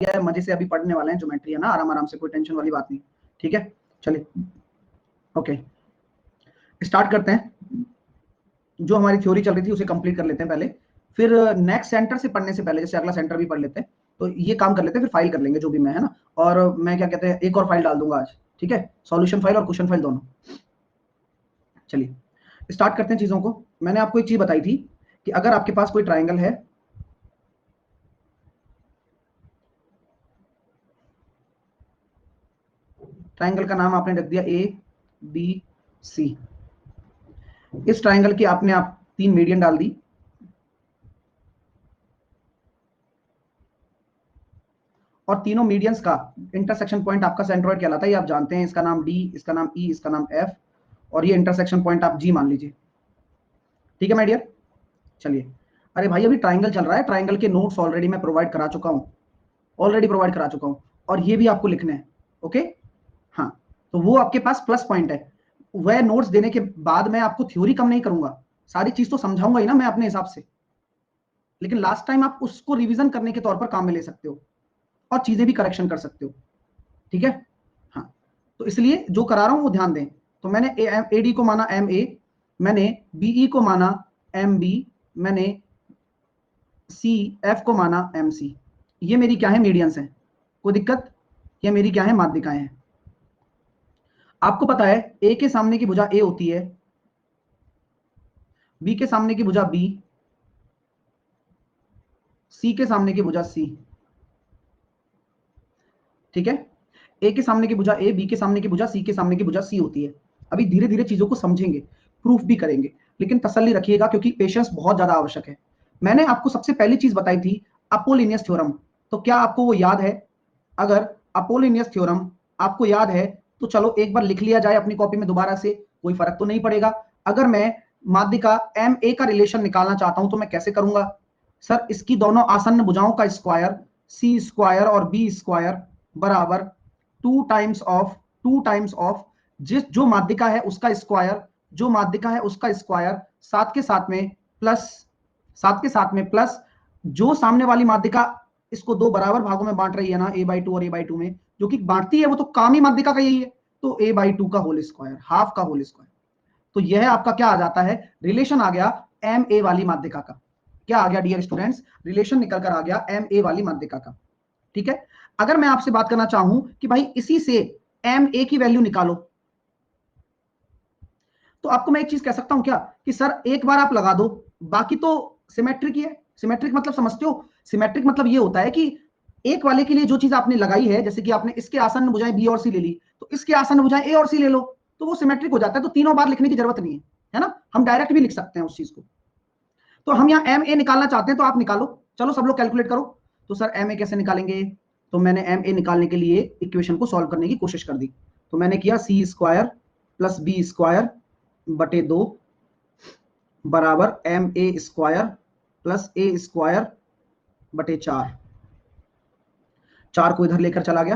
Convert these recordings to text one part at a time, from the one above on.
है, मजे से अभी पढ़ने वाले हैं ज्योमेट्री, है ना, आराम आराम से, कोई टेंशन वाली बात नहीं। ठीक है, चलिए ओके स्टार्ट करते हैं। जो हमारी थ्योरी चल रही थी उसे कंप्लीट कर लेते हैं पहले, फिर नेक्स्ट सेंटर से पढ़ने से पहले, जैसे अगला सेंटर भी पढ़ लेते हैं, तो ये काम कर लेते हैं, फिर फाइल कर लेंगे जो भी मैं, है ना। और मैं क्या कहते हैं, एक और फाइल डाल दूंगा आज, ठीक है, सॉल्यूशन फाइल और क्वेश्चन फाइल दोनों। चलिए स्टार्ट करते हैं चीजों को। मैंने आपको एक चीज बताई थी कि अगर आपके पास कोई ट्राइंगल है, ट्राइंगल का नाम आपने रख दिया ए बी सी, इस ट्राइंगल की आपने आप 3 मीडियन डाल दी, और तीनों मीडियंस का इंटरसेक्शन पॉइंट आपका सेंट्रोइड कहलाता है, ये आप जानते हैं, इसका नाम डी, इसका नाम ई, इसका नाम एफ, और ये इंटरसेक्शन पॉइंट आप जी मान लीजिए। ठीक है माय डियर, चलिए। अरे भाई अभी ट्राइंगल चल रहा है, ट्राइंगल के नोट्स ऑलरेडी मैं प्रोवाइड करा चुका हूं, ऑलरेडी प्रोवाइड करा चुका हूं, और ये भी आपको लिखने हैं। ओके, हाँ, तो वो आपके पास प्लस पॉइंट है। वह नोट्स देने के बाद मैं आपको थ्योरी कम नहीं करूंगा, सारी चीज तो समझाऊंगा ही ना मैं अपने हिसाब से, लेकिन लास्ट टाइम आप उसको रिवीजन करने के तौर पर काम में ले सकते हो, और चीजें भी करेक्शन कर सकते हो। ठीक है, हाँ, तो इसलिए जो करा रहा हूं वो ध्यान दें। तो मैंने ए डी को माना एम ए, मैंने बीई को माना एम बी, मैंने सी एफ को माना एम सी। ये मेरी क्या है, मीडियंस हैं, कोई दिक्कत? ये मेरी क्या है, माध्यिकाएं हैं। आपको पता है ए के सामने की भुजा ए होती है, बी के सामने की भुजा बी, सी के सामने की भुजा सी। ठीक है, ए के सामने की भुजा ए, बी के सामने की भुजा सी, के सामने की भुजा सी होती है। अभी धीरे धीरे चीजों को समझेंगे, प्रूफ भी करेंगे, लेकिन तसल्ली रखिएगा क्योंकि पेशेंस बहुत ज्यादा आवश्यक है। मैंने आपको सबसे पहली चीज बताई थी अपोलिनियस थ्योरम, तो क्या आपको वो याद है? अगर अपोलिनियस थ्योरम आपको याद है तो चलो एक बार लिख लिया जाए अपनी कॉपी में दोबारा से, कोई फर्क तो नहीं पड़ेगा। अगर मैं माध्यिका एम ए का रिलेशन निकालना चाहता हूं तो मैं कैसे करूंगा? सर इसकी दोनों आसन्न भुजाओं का स्क्वायर सी स्क्वायर और बी स्क्वायर बराबर टू टाइम्स ऑफ जिस जो माध्यिका है उसका स्क्वायर, जो माध्यिका है उसका स्क्वायर, साथ के साथ में प्लस जो सामने वाली माध्यिका इसको दो बराबर भागों में बांट रही है ना, a/2 और a/2 में, जो कि बांटती है वो तो काम ही माध्यिका का यही है, तो a/2 का होल स्क्वायर, हाफ का होल स्क्वायर। तो यह आपका क्या आ जाता है, रिलेशन आ गया एम ए वाली माध्यिका का। क्या आ गया डियर स्टूडेंट्स, रिलेशन निकल कर आ गया एम ए वाली माध्यिका का। ठीक है, अगर मैं आपसे बात करना चाहूं कि भाई इसी से एम ए की वैल्यू निकालो, तो आपको मैं एक चीज कह सकता हूं क्या कि सर एक बार आप लगा दो, बाकी तो सिमेट्रिक ही है। सिमेट्रिक मतलब समझते हो? सिमेट्रिक मतलब ये होता है कि एक वाले के लिए जो चीज आपने लगाई है, जैसे कि आपने इसके आसन्न भुजाएं बी और सी ले ली, तो इसके आसन्न भुजाएं ए और सी ले लो, तो वो सिमेट्रिक हो जाता है, तो तीनों बार लिखने की जरूरत नहीं है ना, हम डायरेक्ट भी लिख सकते हैं उस चीज को। तो हम यहाँ एम ए निकालना चाहते हैं तो आप निकालो, चलो सब लोग कैलकुलेट करो। तो सर एम ए कैसे निकालेंगे? तो मैंने एम ए निकालने के लिए इक्वेशन को सॉल्व करने की कोशिश कर दी, तो मैंने किया C square plus B square बटे 2 बराबर M A square plus A square बटे 4। 4 को इधर लेकर चला गया,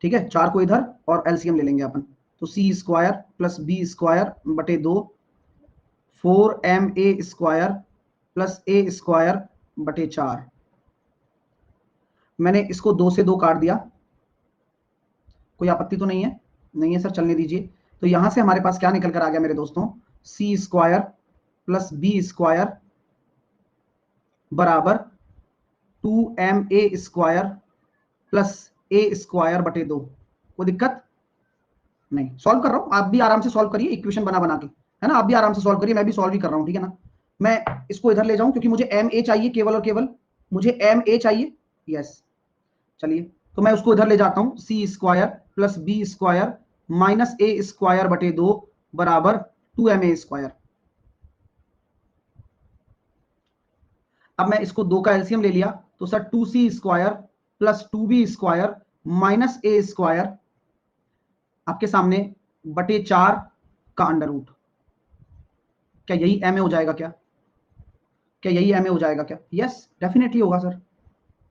ठीक है, 4 को इधर और एलसीएम ले लेंगे अपन, तो C square plus B square बटे 2 4 M A square plus A square बटे 4। मैंने इसको 2 से 2 काट दिया, कोई आपत्ति तो नहीं है? नहीं है सर, चलने दीजिए। तो यहां से हमारे पास क्या निकल कर आ गया मेरे दोस्तों, सी स्क्वायर प्लस बी स्क्वायर बराबर 2 ma square plus A square बटे 2। कोई दिक्कत नहीं? सॉल्व कर रहा हूं, आप भी आराम से सॉल्व करिए, इक्वेशन बना बना के, है ना, आप भी आराम से सॉल्व करिए, मैं भी सॉल्व ही कर रहा हूं, ठीक है ना। मैं इसको इधर ले जाऊं क्योंकि मुझे एम ए चाहिए, केवल और केवल मुझे एम ए चाहिए। यस, चलिए, तो मैं उसको इधर ले जाता हूं, C square plus B square minus A square बटे 2 बराबर 2ma स्क्वायर। अब मैं इसको 2 का एलसीएम ले लिया, तो sir 2c square plus 2b square minus A square आपके सामने बटे 4 का अंडर रूट। क्या यही एम ए हो जाएगा? क्या यही एम ए हो जाएगा? क्या यस डेफिनेटली होगा सर,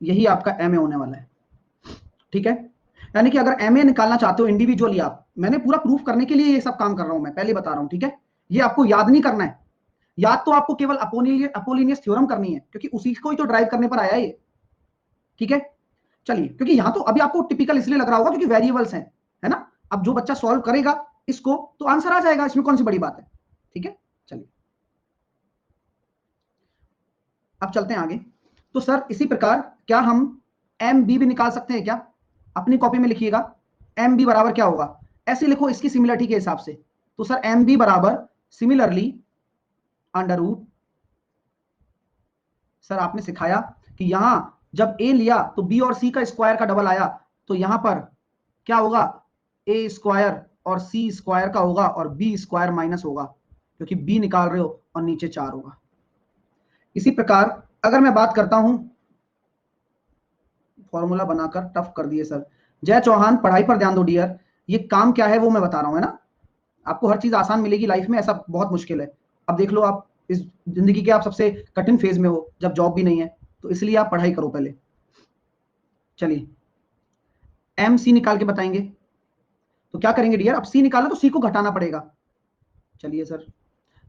यही आपका एम ए होने वाला है। ठीक है, यानी कि अगर एम ए निकालना चाहते हो इंडिविजुअली आप, मैंने पूरा प्रूफ करने के लिए ये सब काम कर रहा हूं, मैं पहले बता रहा हूं, ठीक है, ये आपको याद नहीं करना है, याद तो आपको केवल अपोलिनियस थ्योरम करनी है, क्योंकि उसी को ही तो ड्राइव करने पर आया है ये। ठीक है, चलिए, क्योंकि यहां तो अभी आपको टिपिकल इसलिए लग रहा होगा क्योंकि वेरिएबल्स हैं, है ना। अब जो बच्चा सॉल्व करेगा इसको तो आंसर आ जाएगा, इसमें कौन सी बड़ी बात है। ठीक है, चलिए अब चलते हैं आगे। तो सर इसी प्रकार क्या हम एम बी भी निकाल सकते हैं क्या? अपनी कॉपी में लिखिएगा, एम बी बराबर क्या होगा, ऐसे लिखो इसकी सिमिलरिटी के हिसाब से। तो सर एम बी बराबर सिमिलरली अंडर रूट, सर आपने सिखाया कि यहां जब ए लिया तो बी और सी का स्क्वायर का डबल आया, तो यहां पर क्या होगा, ए स्क्वायर और सी स्क्वायर का होगा और बी स्क्वायर माइनस होगा, क्योंकि बी निकाल रहे हो और नीचे 4 होगा। इसी प्रकार अगर मैं बात करता हूं, फॉर्मूला बनाकर टफ कर दिए सर। जय चौहान पढ़ाई पर ध्यान दो डियर, ये काम क्या है वो मैं बता रहा हूं, है ना। आपको हर चीज आसान मिलेगी लाइफ में, ऐसा बहुत मुश्किल है। अब देख लो आप इस जिंदगी के आप सबसे कठिन फेज में हो जब जॉब भी नहीं है, तो इसलिए आप पढ़ाई करो पहले। चलिए एम सी निकाल के बताएंगे, तो क्या करेंगे डियर, अब सी निकालना तो सी को घटाना पड़ेगा। चलिए सर,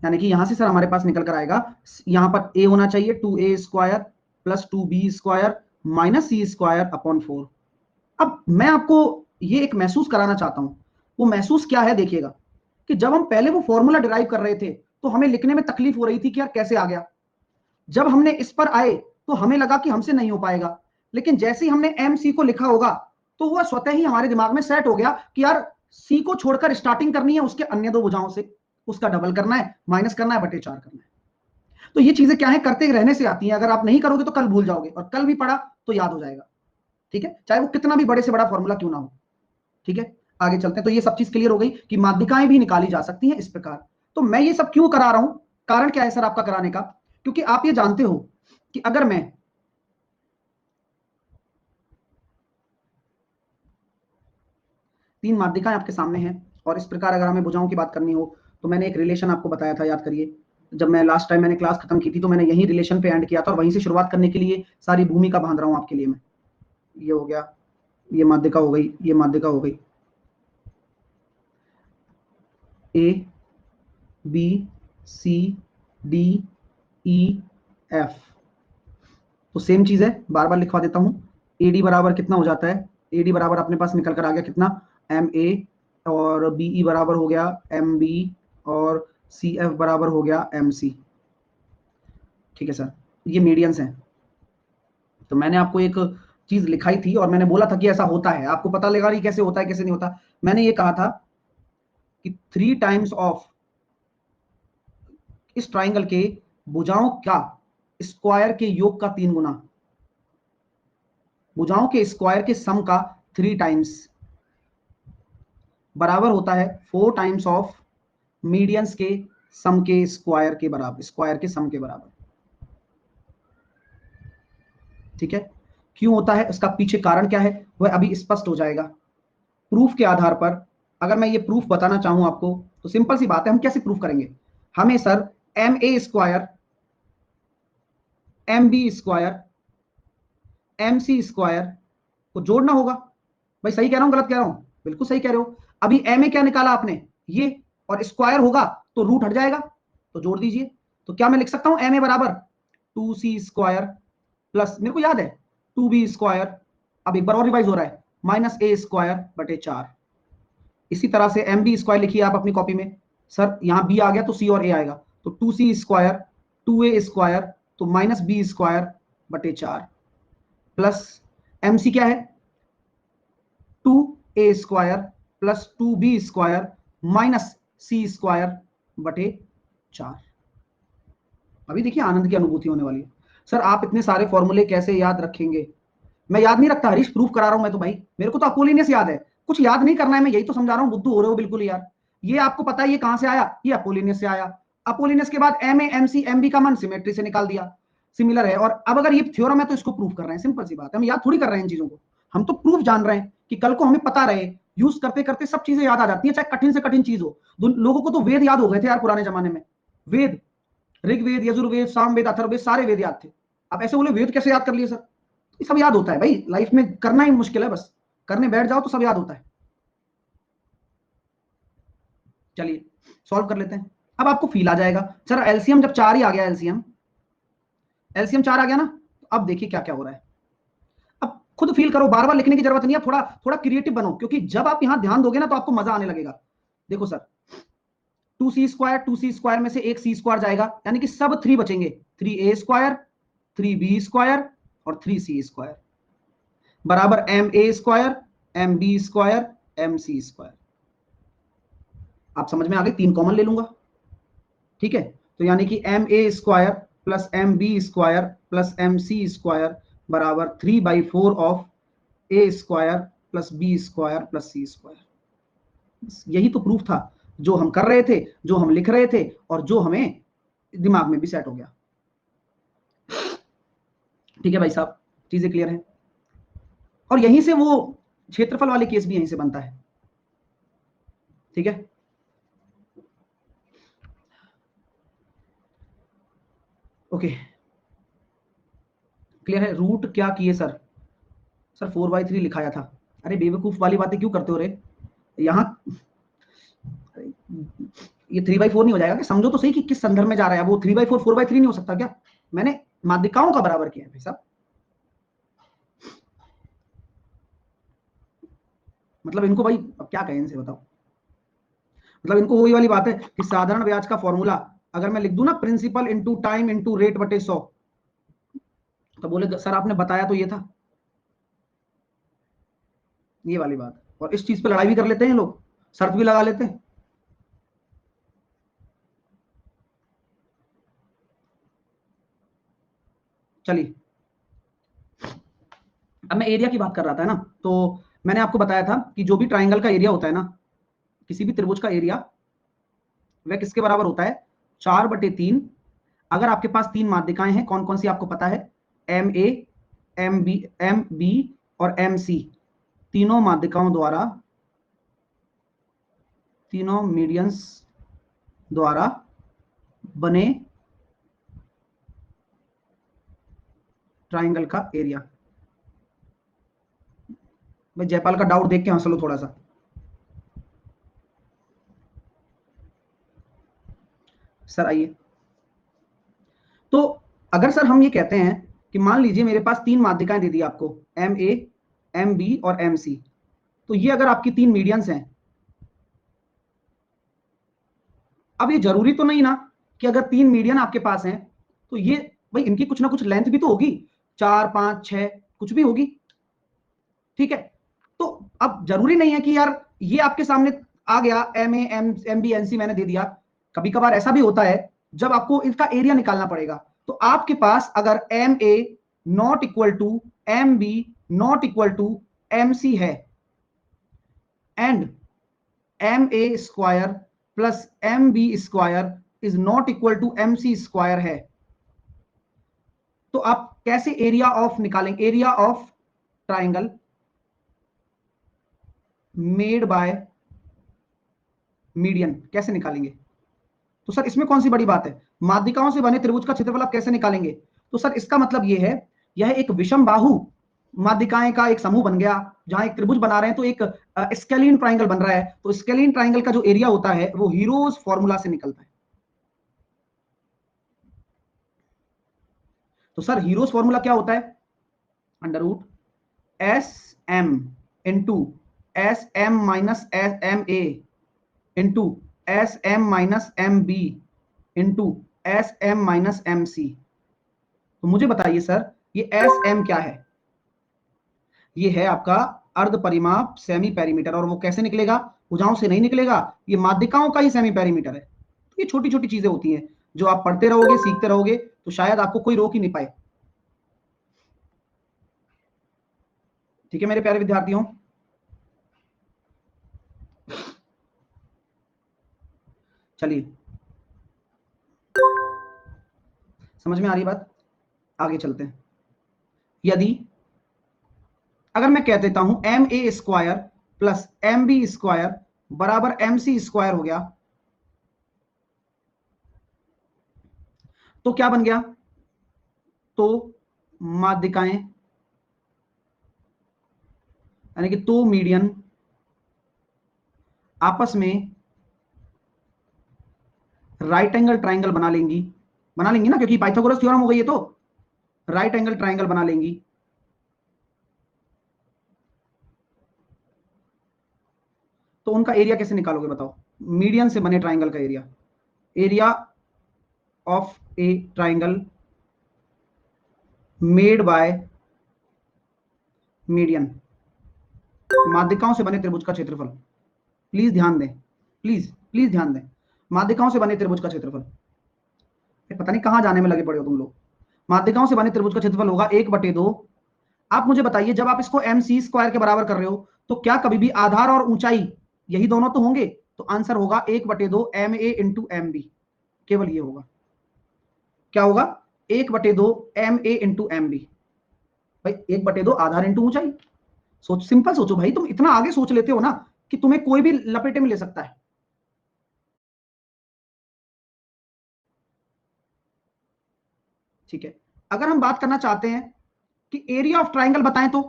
यानी कि यहां से सर हमारे पास निकल कर आएगा, यहां पर ए होना चाहिए 2a square plus 2b square minus C square upon 4। अब मैं आपको ये एक महसूस कराना चाहता हूं, वो महसूस क्या है देखिएगा, कि जब हम पहले वो फॉर्मूला डिराइव कर रहे थे तो हमें लिखने में तकलीफ हो रही थी कि यार कैसे आ गया। जब हमने इस पर आए तो हमें लगा कि हमसे नहीं हो पाएगा, लेकिन जैसे ही हमने एम सी को लिखा होगा तो वह स्वतः ही हमारे दिमाग में सेट हो गया कि यार सी को छोड़कर स्टार्टिंग करनी है उसके अन्य दो भुजाओं से, उसका डबल करना है, माइनस करना है, बटे 4 करना है। तो ये चीजें क्या है, करते रहने से आती हैं, अगर आप नहीं करोगे तो कल भूल जाओगे, और कल भी पढ़ा तो याद हो जाएगा। ठीक है, चाहे वो कितना भी बड़े से बड़ा फॉर्मूला क्यों ना हो। ठीक है, आगे चलते हैं। तो ये सब चीज क्लियर हो गई कि माध्यिकाएं भी निकाली जा सकती हैं इस प्रकार। तो मैं ये सब क्यों करा रहा हूं, कारण क्या है सर आपका कराने का, क्योंकि आप ये जानते हो कि अगर मैं तीन माध्यिकाएं आपके सामने हैं और इस प्रकार अगर हमें भुजाओं की बात करनी हो, तो मैंने एक रिलेशन आपको बताया था, याद करिए। जब मैं लास्ट टाइम मैंने क्लास खत्म की थी तो मैंने यही रिलेशन पे एंड किया था, और वहीं से शुरुआत करने के लिए सारी भूमिका बांध रहा हूं आपके लिए मैं। ये हो गया, ये माध्यिका हो गई, ये माध्यिका हो गई, A B C D E F. तो सेम चीज है, बार बार लिखवा देता हूं। ए डी बराबर कितना हो जाता है, ए डी बराबर अपने पास निकल कर आ गया कितना, एम ए, और बी ई बराबर हो गया एम बी, और सी एफ बराबर हो गया एम सी। ठीक है सर, ये मीडियंस हैं। तो मैंने आपको एक चीज लिखाई थी और मैंने बोला था कि ऐसा होता है, आपको पता लगा रही कैसे होता है कैसे नहीं होता। मैंने ये कहा था कि 3 टाइम्स ऑफ इस ट्राइंगल के भुजाओं का स्क्वायर के योग का 3 गुना, भुजाओं के स्क्वायर के सम का 3 टाइम्स बराबर होता है 4 टाइम्स ऑफ मीडियंस के सम के स्क्वायर के बराबर, स्क्वायर के सम के बराबर। ठीक है, क्यों होता है, उसका पीछे कारण क्या है वह अभी स्पष्ट हो जाएगा प्रूफ के आधार पर। अगर मैं ये प्रूफ बताना चाहूं आपको तो सिंपल सी बात है, हम कैसे प्रूफ करेंगे, हमें sir M A square M B square M C square को जोड़ना होगा। भाई सही कह रहा हूं गलत कह रहा हूं, बिल्कुल सही कह रहे हो। अभी एम ए क्या निकाला आपने, ये, और स्क्वायर होगा तो रूट हट जाएगा, तो जोड़ दीजिए। तो क्या मैं लिख सकता हूं एम ए बराबर 2c स्क्वायर प्लस, मेरे को याद है, 2b स्क्वायर, अब एक बार और रिवाइज हो रहा है, माइनस ए स्क्वायर बटे 4। इसी तरह से एम बी स्क्वायर लिखिए आप अपनी कॉपी में, सर यहां बी आ गया तो सी और ए आएगा, तो 2c स्क्वायर 2a स्क्वायर तो माइनस बी स्क्वायर बटे 4, प्लस एम सी क्या है 2a square plus 2b square minus C square बटे 4। अभी देखिए आनंद की अनुभूति होने वाली है। सर आप इतने सारे फॉर्मूले कैसे याद रखेंगे, मैं याद नहीं रखता हरीश, प्रूफ करा रहा हूं मैं तो भाई, मेरे को तो अपोलिनियस याद है, कुछ याद नहीं करना है, मैं यही तो समझा रहा हूं, बुद्धू हो रहे हो बिल्कुल यार। ये आपको पता है ये कहां से आया, ये अपोलिनियस से आया। अपोलिनियस के बाद M A M C M B का मान सिमेट्री से निकाल दिया, सिमिलर है। और अब अगर ये थ्योरम है तो इसको प्रूफ कर रहे हैं, सिंपल सी बात है, हम याद थोड़ी कर रहे हैं इन चीजों को, हम तो प्रूफ जान रहे हैं कि कल को हमें पता रहे, यूज करते करते सब चीजें याद आ जाती है, चाहे कठिन से कठिन चीज हो। लोगों को तो वेद याद हो गए थे यार पुराने जमाने में, वेद, ऋग्वेद यजुर्वेद सामवेद अथर्ववेद सारे वेद याद थे। अब ऐसे बोले वेद कैसे याद कर लिए सर, ये सब याद होता है भाई, लाइफ में करना ही मुश्किल है, बस करने बैठ जाओ तो सब याद होता है। चलिए सॉल्व कर लेते हैं। अब आपको फील आ जाएगा सर एलसीएम जब 4 ही आ गया, एलसीएम 4 आ गया ना, तो अब देखिए क्या क्या हो रहा है। खुद फील करो, बार बार लिखने की जरूरत नहीं है, थोड़ा थोड़ा क्रिएटिव बनो, क्योंकि जब आप यहां ध्यान दोगे ना तो आपको मजा आने लगेगा। देखो सर, 2c² में से एक c² जाएगा, यानी कि सब 3 बचेंगे, 3a², 3b² और 3c² बराबर ma², mb², mc²। आप समझ में आ गए, 3 कॉमन ले लूंगा, ठीक है। तो यानी कि ma² plus mb² plus mc² बराबर 3/4 of a² plus b² plus c²। यही तो प्रूफ था जो हम कर रहे थे, जो हम लिख रहे थे, और जो हमें दिमाग में भी सेट हो गया। ठीक है भाई साहब, चीजें क्लियर हैं। और यहीं से वो क्षेत्रफल वाले केस भी यहीं से बनता है, ठीक है। ओके, क्लियर है। रूट क्या किए सर? सर 4/3 लिखाया था। अरे बेवकूफ वाली बातें क्यों करते हो रे? यहाँ ये 3/4 नहीं हो जाएगा क्या? समझो तो सही कि किस संदर्भ में जा रहा है वो। 3/4 4/3 नहीं हो सकता क्या? मैंने माध्यिकाओं का बराबर किया है भाई साहब। मतलब इनको भाई अब क्या कहें, इनसे बताओ। मतलब इनको वही वाली बात है कि साधारण ब्याज का फॉर्मूला अगर मैं लिख दूं ना, principal into time into rate बटे 100, तो बोले सर आपने बताया तो ये था, ये वाली बात। और इस चीज पे लड़ाई भी कर लेते हैं लोग, शर्त भी लगा लेते हैं। चलिए, अब मैं एरिया की बात कर रहा था ना, तो मैंने आपको बताया था कि जो भी ट्राइंगल का एरिया होता है ना, किसी भी त्रिभुज का एरिया, वह किसके बराबर होता है? 4/3। अगर आपके पास 3 माध्यिकाएं हैं, कौन कौन सी आपको पता है? MA, MB और MC, तीनों माध्यिकाओं द्वारा, तीनों मीडियंस द्वारा बने ट्राइंगल का एरिया। मैं जयपाल का डाउट देख के हंस लो थोड़ा सा। सर आइए, तो अगर सर हम ये कहते हैं कि मान लीजिए मेरे पास 3 माध्यिकाएं दे दी आपको, MA, MB और MC, तो ये अगर आपकी 3 मीडियंस हैं, अब ये जरूरी तो नहीं ना कि अगर 3 मीडियन आपके पास हैं तो ये भाई इनकी कुछ ना कुछ लेंथ भी तो होगी, 4 5 6 कुछ भी होगी, ठीक है। तो अब जरूरी नहीं है कि यार ये आपके सामने आ गया MA, MB, MC मैंने दे दिया। कभी कभार ऐसा भी होता है जब आपको इसका एरिया निकालना पड़ेगा, तो आपके पास अगर MA not equal to MB not equal to MC है, and MA² plus MB² is not equal to MC² है, तो आप कैसे एरिया ऑफ निकालेंगे? Area of triangle made by median कैसे निकालेंगे? तो सर इसमें कौन सी बड़ी बात है? माध्यिकाओं से बने त्रिभुज का क्षेत्रफल आप कैसे निकालेंगे? तो सर इसका मतलब यह है, यह एक विषम बाहु माध्यिकाएं का एक समूह बन गया, जहां एक त्रिभुज बना रहे हैं, तो एक स्केलिन ट्राइंगल बन रहा है। तो स्केलिन ट्राइंगल का जो एरिया होता है वो हीरोज फॉर्मूला से निकलता है। तो सर हीरोज फॉर्मूला क्या होता है? √SM into SM-MA into SM-MB into SM-MC। तो मुझे बताइए सर, ये SM क्या है? ये है आपका अर्ध परिमाप सेमी पेरीमीटर। और वो कैसे निकलेगा? भुजाओं से नहीं निकलेगा, ये माध्यिकाओं का ही सेमी पेरीमीटर है। तो ये छोटी छोटी चीजें होती हैं जो आप पढ़ते रहोगे, सीखते रहोगे, तो शायद आपको कोई रोक ही नहीं पाए। ठीक है मेरे प्यारे विद्यार्थियों, चलिए समझ में आ रही बात, आगे चलते हैं। यदि अगर मैं कह देता हूं MA² प्लस MB² बराबर MC² हो गया, तो क्या बन गया? तो माध्यिकाएं, यानी कि तो मीडियन आपस में राइट एंगल ट्राइंगल बना लेंगी ना, क्योंकि पाइथागोरस थ्योरम हो गई है, तो राइट एंगल ट्राइंगल बना लेंगी। तो उनका एरिया कैसे निकालोगे बताओ? मीडियन से बने ट्राइंगल का area, area of a triangle made by median, माध्यिकाओं से बने त्रिभुज का क्षेत्रफल। प्लीज ध्यान दें, प्लीज प्लीज ध्यान दें, माध्यिकाओं से बने त्रिभुज का क्षेत्रफल। पता नहीं कहां जाने में लगे पड़े हो तुम लोग। माध्यिकाओं से बने त्रिभुज का क्षेत्रफल होगा 1/2। आप मुझे बताइए, जब आप इसको MC² के बराबर कर रहे हो तो क्या कभी भी आधार और ऊंचाई यही दोनों तो होंगे? तो आंसर होगा 1/2 MA इंटू MB, केवल ये होगा। क्या होगा? 1/2 MA इंटू MB। भाई 1/2 आधार इंटू ऊंचाई। सोच, सिंपल सोचो भाई, तुम इतना आगे सोच लेते हो ना कि तुम्हें कोई भी लपेटे में ले सकता है। ठीक है, अगर हम बात करना चाहते हैं कि एरिया ऑफ ट्राइंगल बताएं तो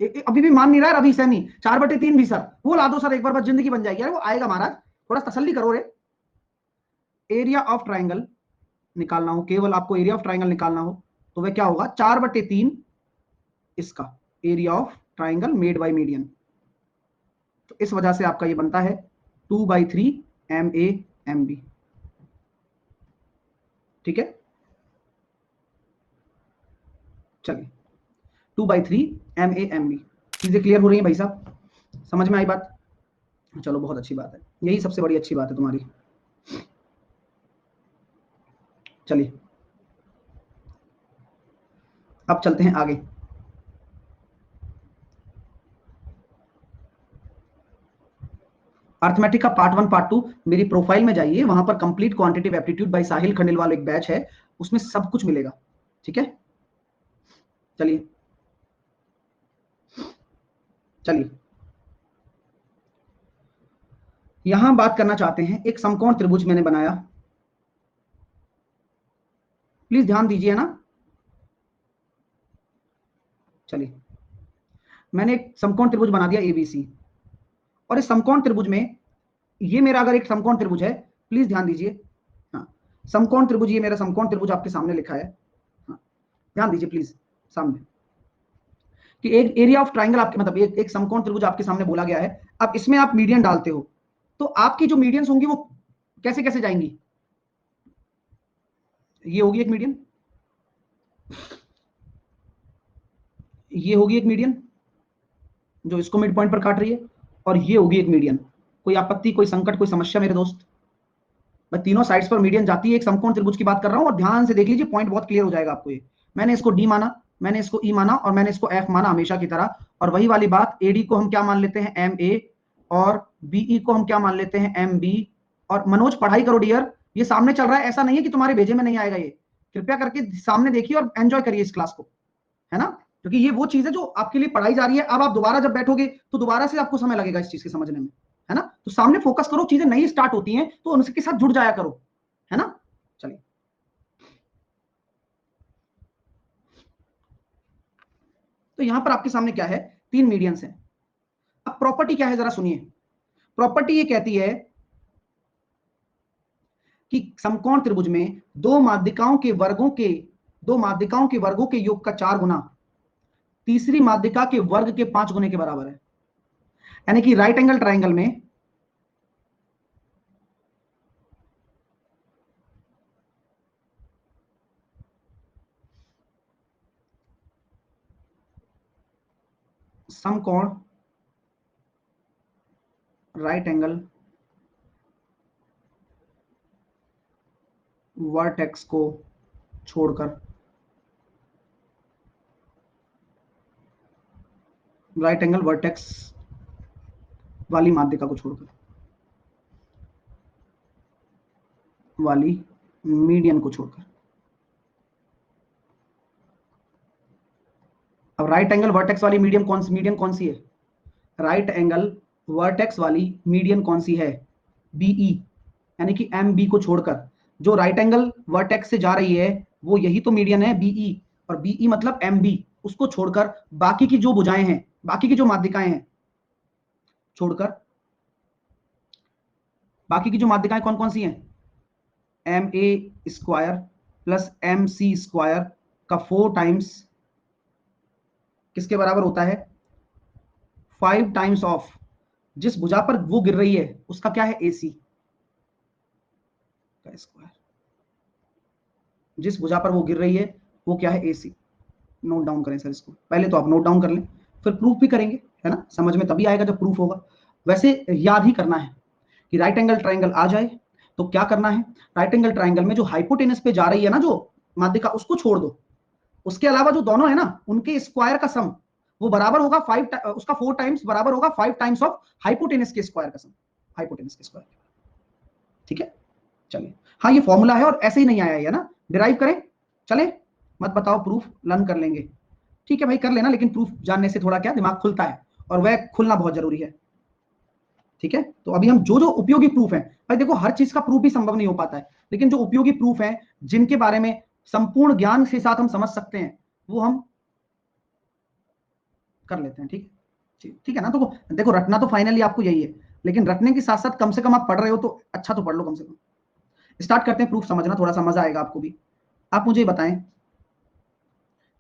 अभी भी मान नहीं रहा है रवि सैनी। 4/3 भी सर, वो ला दो सर, एक बार बस जिंदगी बन जाएगी। अरे वो आएगा महाराज, थोड़ा तसल्ली करो रे। एरिया ऑफ ट्राइंगल निकालना हो, केवल आपको एरिया ऑफ ट्राइंगल निकालना हो, तो वह क्या होगा? 4/3 इसका area of triangle made by median. तो इस वजह से आपका ये बनता है 2/3 MA MB। ठीक है, चलिए 2/3 MA MB। चीजें क्लियर हो रही हैं भाई साहब? समझ में आई बात? चलो बहुत अच्छी बात है, यही सबसे बड़ी अच्छी बात है तुम्हारी। चलिए अब चलते हैं आगे। अर्थमेटिक का पार्ट 1 पार्ट 2 मेरी प्रोफाइल में जाइए, वहां पर कंप्लीट क्वांटिटेटिव एप्टीट्यूड बाय साहिल खंडेलवाल एक बैच है, उसमें सब कुछ मिलेगा। ठीक है, चलिए चलिए यहां बात करना चाहते हैं, एक समकोण त्रिभुज मैंने बनाया, प्लीज ध्यान दीजिए ना। चलिए मैंने एक समकोण त्रिभुज बना दिया ABC, और इस समकोण त्रिभुज में, ये मेरा अगर एक समकोण त्रिभुज है, प्लीज ध्यान दीजिए। हाँ, समकोण त्रिभुज, ये मेरा समकोण त्रिभुज आपके सामने लिखा है। हाँ, ध्यान दीजिए प्लीज सामने, कि एक एरिया ऑफ ट्राइंगल आपके, मतलब एक समकोण त्रिभुज आपके सामने बोला गया है। अब इसमें आप मीडियन डालते हो, तो आपकी जो मीडियंस होंगी वो कैसे कैसे जाएंगी? ये होगी एक मीडियन, ये होगी एक मीडियन जो इसको मिड पॉइंट पर काट रही है, और ये होगी एक मीडियन। कोई आपत्ति, कोई संकट, कोई समस्या मेरे दोस्त? मैं तीनों साइड्स पर मीडियन जाती है, एक समकोण त्रिभुज की बात कर रहा हूं, और ध्यान से देख लीजिए, पॉइंट बहुत क्लियर हो जाएगा आपको। ये मैंने इसको D माना, मैंने इसको E माना, और मैंने इसको F माना हमेशा की तरह। और वही वाली बात, AD को हम क्या मान लेते हैं? MA, और BE को हम क्या मान लेते हैं? MB। और मनोज पढ़ाई करो डियर, ये सामने चल रहा है, ऐसा नहीं है कि तुम्हारे भेजे में नहीं आएगा। ये कृपया करके सामने देखिए और एंजॉय करिए इस क्लास को, है ना? क्योंकि ये वो चीज है जो आपके लिए पढ़ाई जा रही है। अब आप दोबारा जब बैठोगे तो दोबारा से आपको समय लगेगा इस चीज के समझने में, है ना? तो सामने फोकस करो, चीजें नई स्टार्ट होती हैं तो उनके साथ जुड़ जाया करो, है ना? चलिए तो यहां पर आपके सामने क्या है? 3 मीडियंस हैं। अब प्रॉपर्टी क्या है जरा सुनिए। प्रॉपर्टी ये कहती है कि समकोण त्रिभुज में दो माध्यिकाओं के वर्गों के योग का 4 गुना तीसरी माध्यिका के वर्ग के 5 गुने के बराबर है। यानी कि राइट एंगल ट्राइंगल में समकोण राइट एंगल वर्टेक्स को छोड़कर, राइट एंगल वर्टेक्स वाली माध्यिका को छोड़कर, वाली मीडियन को छोड़कर। अब राइट एंगल वर्टेक्स वाली मीडियन कौन सी है? राइट एंगल वर्टेक्स वाली मीडियन कौन सी है? BE, यानी कि MB को छोड़कर जो राइट एंगल वर्टेक्स से जा रही है वो यही तो मीडियन है, BE। और BE मतलब MB, उसको छोड़कर बाकी की जो भुजाएं हैं, बाकी की जो माध्यिकाएं हैं, छोड़कर बाकी की जो माध्यिकाएं कौन कौन सी हैं? MA² प्लस MC² का 4 टाइम्स किसके बराबर होता है? 5 टाइम्स ऑफ जिस भुजा पर वो गिर रही है उसका क्या है, AC का स्क्वायर। जिस भुजा पर वो गिर रही है वो क्या है, AC। नोट डाउन करें सर इसको, पहले तो आप नोट डाउन कर लें, फिर प्रूफ भी करेंगे, है ना। समझ में तभी आएगा जब प्रूफ होगा। वैसे याद ही करना है कि राइट एंगल ट्राइंगल आ जाए तो क्या करना है, राइट एंगल ट्राइंगल में जो हाइपोटेनस पे जा रही है ना जो माध्यिका, उसको छोड़ दो। उसके अलावा जो दोनों है ना उनके स्क्वायर का सम वो बराबर होगा 5, उसका 4 टाइम्स बराबर होगा 5 टाइम्स ऑफ हाइपोटेनस के स्क्वायर का सम, हाइपोटेनस के स्क्वायर। ठीक है, चलिए। हाँ ये फॉर्मूला है और ऐसे ही नहीं आया है ना, डिराइव करें। चले, मत बताओ, प्रूफ लर्न कर लेंगे। ठीक है भाई कर लेना, लेकिन प्रूफ जानने से थोड़ा क्या दिमाग खुलता है, और वह खुलना बहुत जरूरी है। ठीक है, तो अभी हम जो जो उपयोगी प्रूफ है, भाई देखो हर चीज का प्रूफ भी संभव नहीं हो पाता है, लेकिन जो उपयोगी प्रूफ है जिनके बारे में संपूर्ण ज्ञान के साथ हम समझ सकते हैं वो हम कर लेते हैं। ठीक है ना। तो देखो रटना तो फाइनली आपको यही है, लेकिन रटने के साथ साथ कम से कम आप पढ़ रहे हो तो अच्छा तो पढ़ लो कम से कम। स्टार्ट करते हैं, प्रूफ समझना थोड़ा सा मजा आएगा आपको भी। आप मुझे बताएं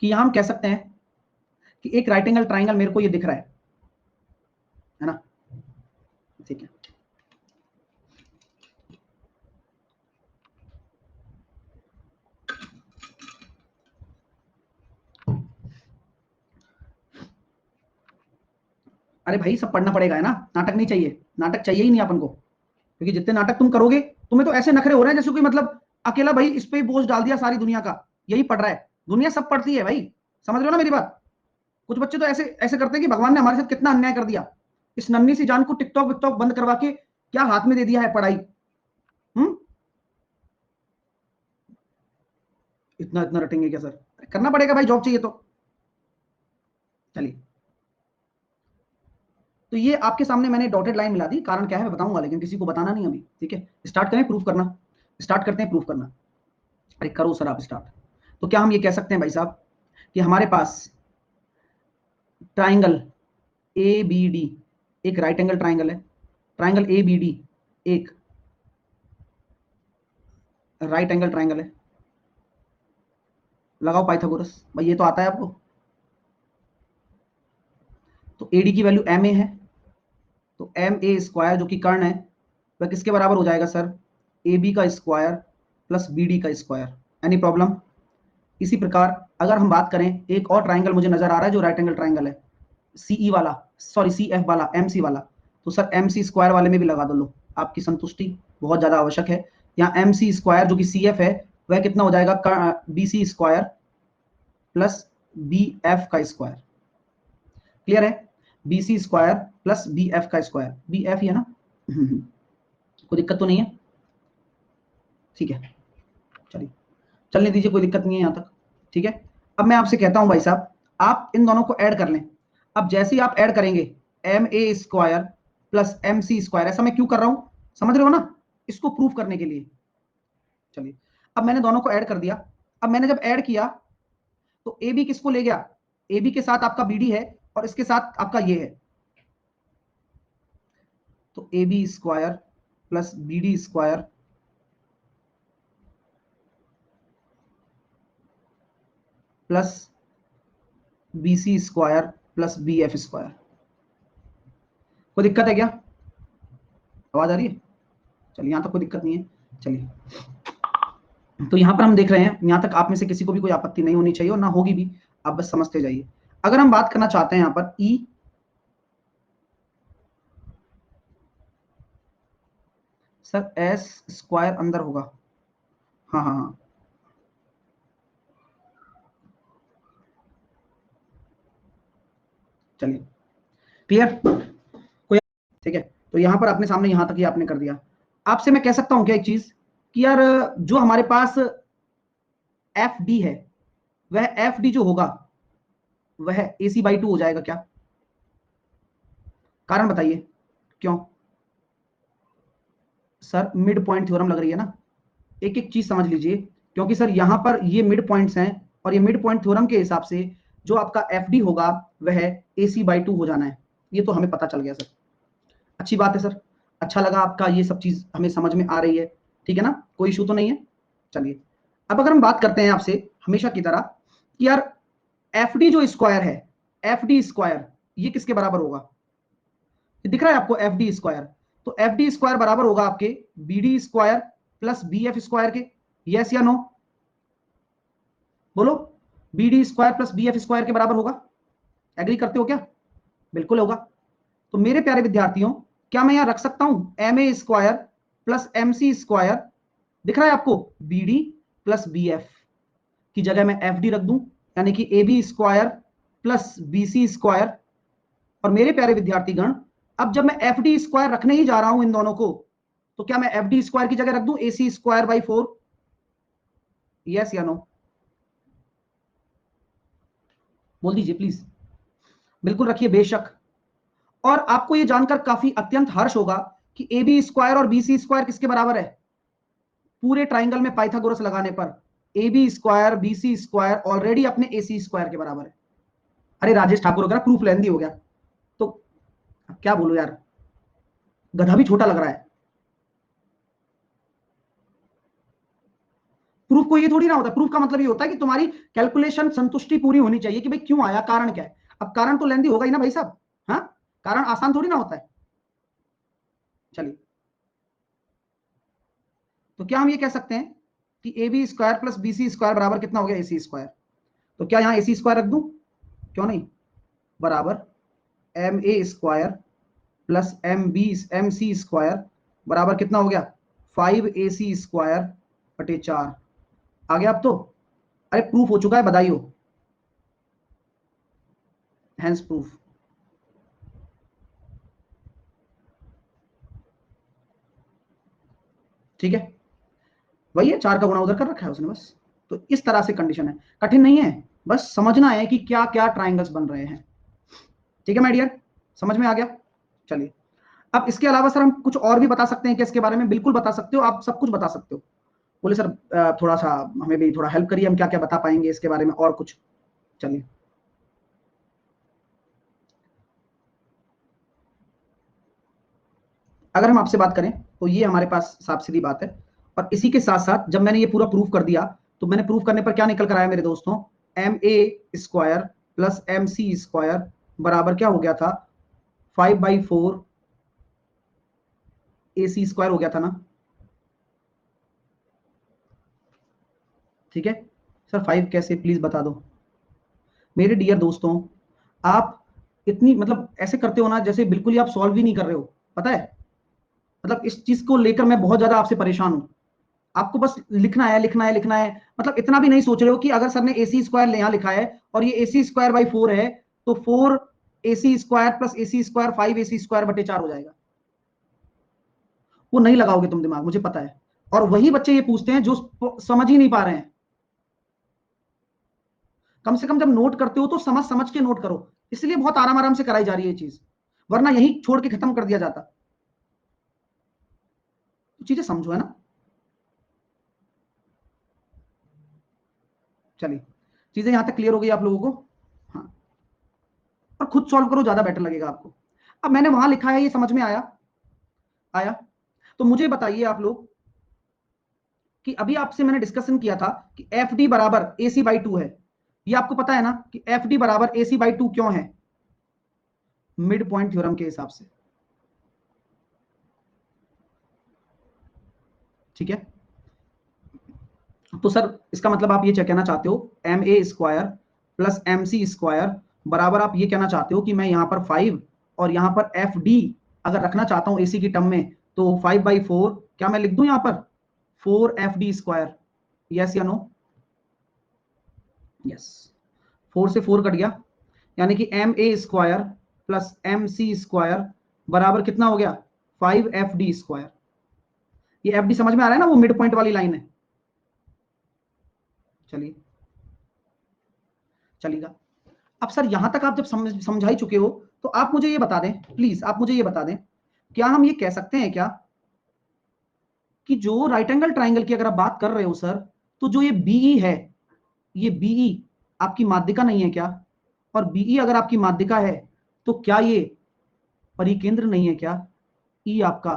कि यहां हम कह सकते हैं कि एक राइट एंगल ट्राइंगल मेरे को ये दिख रहा है ना। ठीक है, अरे भाई सब पढ़ना पड़ेगा, है ना। नाटक नहीं चाहिए, नाटक चाहिए ही नहीं अपन को, क्योंकि जितने नाटक तुम करोगे, तुम्हें तो ऐसे नखरे हो रहे हैं जैसे कोई मतलब अकेला भाई इस पे ही बोझ डाल दिया सारी दुनिया का, यही पढ़ रहा है। दुनिया सब पढ़ती है भाई, समझ रहे हो ना मेरी बात। कुछ बच्चे तो ऐसे ऐसे करते हैं कि भगवान ने हमारे साथ कितना अन्याय कर दिया, इस नन्ही सी जान को टिकटॉक विकटॉक बंद करवा के क्या हाथ में दे दिया है, पढ़ाई। हम्म, इतना इतना रटेंगे क्या सर, करना पड़ेगा भाई, जॉब चाहिए तो। चलिए, तो ये आपके सामने मैंने डॉटेड लाइन मिला दी, कारण क्या है मैं बताऊंगा, लेकिन किसी को बताना नहीं अभी। ठीक है, स्टार्ट करें प्रूफ करना, स्टार्ट करते हैं प्रूफ करना। अरे करो सर आप स्टार्ट। तो क्या हम ये कह सकते हैं भाई साहब कि हमारे पास ट्राइंगल ए बी डी एक राइट एंगल ट्राइंगल है, ट्राइंगल ए बी डी एक राइट एंगल ट्राइंगल है। लगाओ पाइथागोरस, भाई ये तो आता है आपको। तो एडी की वैल्यू एम ए है, तो एम ए स्क्वायर जो कि कर्ण है वह किसके बराबर हो जाएगा सर, ए बी का स्क्वायर प्लस बी डी का स्क्वायर। Any problem. इसी प्रकार अगर हम बात करें, एक और ट्राइंगल मुझे नजर आ रहा है जो राइट एंगल ट्राइंगल है, सीई वाला, सॉरी सी एफ वाला, एम सी वाला। तो सर एम सी स्क्वायर वाले में भी लगा दो, लो आपकी संतुष्टि बहुत ज्यादा आवश्यक है। यहाँ एम सी स्क्वायर जो कि सी एफ है वह कितना हो जाएगा, B C square plus B F का स्क्वायर। क्लियर है, B C square plus B F का स्क्वायर, बी एफ ही है ना। कोई दिक्कत तो नहीं है, ठीक है। चलिए चलने दीजिए, कोई दिक्कत नहीं है यहाँ तक। ठीक है, अब मैं आपसे कहता हूं भाई साहब आप इन दोनों को ऐड कर लें। अब जैसे ही आप ऐड करेंगे M A square plus M C square, ऐसा मैं क्यों कर रहा हूं समझ रहे हो ना, इसको प्रूफ करने के लिए। चलिए, अब मैंने दोनों को ऐड कर दिया। अब मैंने जब ऐड किया तो ए बी किसको ले गया, ए बी के साथ आपका बी डी है और इसके साथ आपका ये है, तो A B square plus B D square plus B C square plus B F square. कोई दिक्कत है क्या, आवाज आ रही है। चलिए यहां तक कोई दिक्कत नहीं है। चलिए, तो यहां पर हम देख रहे हैं, यहां तक आप में से किसी को भी कोई आपत्ति नहीं होनी चाहिए और ना होगी भी, आप बस समझते जाइए। अगर हम बात करना चाहते हैं यहां पर ई, सर एस स्क्वायर अंदर होगा, हाँ हाँ हाँ, चलिए क्लियर कोई। ठीक है, तो यहां पर अपने सामने यहां तक ही आपने कर दिया। आपसे मैं कह सकता हूं क्या एक चीज कि यार जो हमारे पास एफ डी है वह एफ डी जो होगा वह ए सी बाई टू हो जाएगा क्या, कारण बताइए क्यों। सर मिड पॉइंट थ्योरम लग रही है ना, एक एक चीज समझ लीजिए, क्योंकि सर यहां पर ये मिड पॉइंट्स हैं और ये मिड पॉइंट थ्योरम के हिसाब से जो आपका एफ डी होगा वह ए सी बाई टू हो जाना है। ये तो हमें पता चल गया सर, अच्छी बात है सर, अच्छा लगा आपका ये सब चीज हमें समझ में आ रही है। ठीक है ना, कोई इशू तो नहीं है। चलिए, अब अगर हम बात करते हैं आपसे हमेशा की तरह कि यार एफ डी जो स्क्वायर है, एफ डी स्क्वायर ये किसके बराबर होगा, दिख रहा है आपको एफ डी स्क्वायर, तो एफ डी स्क्वायर बराबर होगा आपके B D square plus B F square के, यस या नो, बोलो, B D square plus B F square के बराबर होगा, एग्री करते हो क्या? बिल्कुल होगा। तो मेरे प्यारे विद्यार्थियों, क्या मैं यहां रख सकता हूं M A square plus M C square, दिख रहा है आपको, B D plus B F की जगह मैं एफ डी रख दूं, यानी कि A B square plus B C square. और मेरे प्यारे विद्यार्थीगण, अब जब मैं एफ डी स्क्वायर रखने ही जा रहा हूं इन दोनों को, तो क्या मैं एफ डी स्क्वायर की जगह रख दूं ए सी स्क्वायर बाई 4, यस या नो, बोल दीजिए प्लीज। बिल्कुल रखिए, बेशक। और आपको यह जानकर काफी अत्यंत हर्ष होगा कि ए बी स्क्वायर और बी सी स्क्वायर किसके बराबर है? पूरे ट्राइंगल में पाइथागोरस लगाने पर A B square B C square already अपने ए सी स्क्वायर के बराबर है। अरे राजेश ठाकुर वगैरह प्रूफ लेंदी हो गया, तो क्या बोलो यार, गधा भी छोटा लग रहा है। प्रूफ को ये थोड़ी ना होता, प्रूफ का मतलब ये होता है कि तुम्हारी कैलकुलेशन संतुष्टि पूरी होनी चाहिए कि भाई क्यों आया, कारण क्या है। अब कारण तो लेंदी होगा ही ना भाई साहब, हाँ, कारण आसान थोड़ी ना होता है। चलिए, तो क्या हम ये कह सकते हैं कि A B square plus B C square बराबर कितना हो गया, ए सी स्क्वायर। तो क्या यहां ए सी स्क्वायर रख दूं, क्यों नहीं, बराबर M A square plus M C square बराबर कितना हो गया, 5ac स्क्वायर बटे 4। आ गया अब तो, अरे प्रूफ हो चुका है, बधाई हो, हैंस प्रूफ। ठीक है, वही है, 4 का गुणा उधर कर रखा है उसने बस। तो इस तरह से कंडीशन है, कठिन नहीं है, बस समझना है कि क्या क्या ट्राइंगल्स बन रहे हैं। ठीक है माय डियर, समझ में आ गया। चलिए, अब इसके अलावा सर हम कुछ और भी बता सकते हैं क्या इसके बारे में? बिल्कुल बता सकते हो, आप सब कुछ बता सकते हो। बोले सर थोड़ा सा हमें भी थोड़ा हेल्प करिए, हम क्या क्या बता पाएंगे इसके बारे में और कुछ। चलिए, अगर हम आपसे बात करें तो ये हमारे पास साफ सीधी बात है। और इसी के साथ साथ जब मैंने ये पूरा प्रूफ कर दिया, तो मैंने प्रूफ करने पर क्या निकल कर आया मेरे दोस्तों, M A square plus M C square बराबर क्या हो गया था, 5/4 ए सी स्क्वायर हो गया था ना। ठीक है सर, 5 कैसे, प्लीज बता दो। मेरे डियर दोस्तों, आप इतनी मतलब ऐसे करते हो ना जैसे बिल्कुल ही आप सॉल्व ही नहीं कर रहे हो, पता है। मतलब इस चीज को लेकर मैं बहुत ज्यादा आपसे परेशान हूं। आपको बस लिखना है लिखना है लिखना है, मतलब इतना भी नहीं सोच रहे हो कि अगर सर ने ए सी स्क्वायर यहां लिखा है और ये ए सी स्क्वायर बाई 4 है, तो 4 AC स्क्वायर प्लस ए सी स्क्वायर 5 AC स्क्वायर बटे 4 हो जाएगा। वो नहीं लगाओगे तुम दिमाग, मुझे पता है। और वही बच्चे ये पूछते हैं जो समझ ही नहीं पा रहे हैं। कम से कम जब नोट करते हो तो समझ समझ के नोट करो, इसलिए बहुत आराम आराम से कराई जा रही है ये चीज, वरना यही छोड़ के खत्म कर दिया जाता। तो चीजें समझो, है ना। चलिए, चीजें यहां तक क्लियर हो गई आप लोगों को। हाँ, और खुद सॉल्व करो, ज्यादा बेटर लगेगा आपको। अब मैंने वहां लिखा है, ये समझ में आया, आया। तो मुझे बताइए आप लोग कि अभी आपसे मैंने डिस्कशन किया था कि एफ डी बराबर AC/2 है। ये आपको पता है ना कि एफ डी बराबर AC/2 क्यों है, मिड पॉइंट थ्योरम के हिसाब से। ठीक है, तो सर इसका मतलब आप ये कहना चाहते हो M A square plus M C square बराबर, आप ये कहना चाहते हो कि मैं यहाँ पर 5 और यहाँ पर एफ डी अगर रखना चाहता हूँ AC की टर्म में, तो 5/4 क्या मैं लिख दूं यहाँ पर 4FD स्क्वायर, यस या नो, यस। 4 से 4 कट गया, यानी कि M A square plus M C square बराबर कितना हो गया, 5FD स्क्वायर। ये एफ डी समझ में आ रहा है ना, वो मिड पॉइंट वाली लाइन है। चलिए, चलेगा। अब सर यहां तक आप जब समझा ही चुके हो, तो आप मुझे ये बता दें प्लीज, आप मुझे ये बता दें, क्या हम ये कह सकते हैं क्या कि जो राइट एंगल ट्राइंगल की अगर आप बात कर रहे हो सर, तो जो ये बीई है, ये बीई आपकी माध्यिका नहीं है क्या? और बीई अगर आपकी माध्यिका है, तो क्या ये परिकेंद्र नहीं है क्या? ई आपका